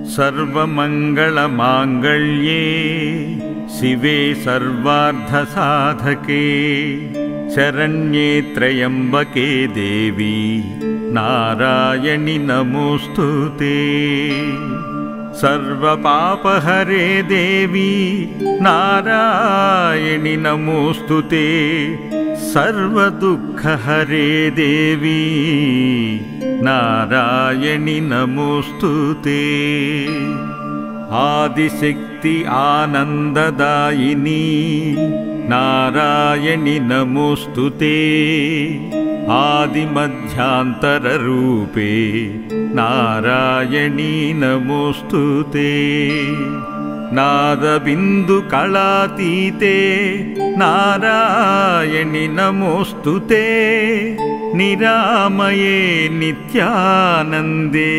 सर्वमङ्गलमाङ्गल्ये शिवे सर्वार्थसाधके शरण्ये त्र्यम्बके देवी नारायणि नमोऽस्तुते। सर्वपापहरे देवी नारायणि नमोऽस्तुते। सर्वदुःखहरे देवी नारायणि नमोऽस्तुते। आदिशक्ति आनन्ददायिनी नारायणि नमोऽस्तुते। आदिमध्यान्तररूपे नारायणि नमोऽस्तुते। नादबिन्दुकलातीते नारायणि नमोऽस्तुते। निरामये नित्यानन्दे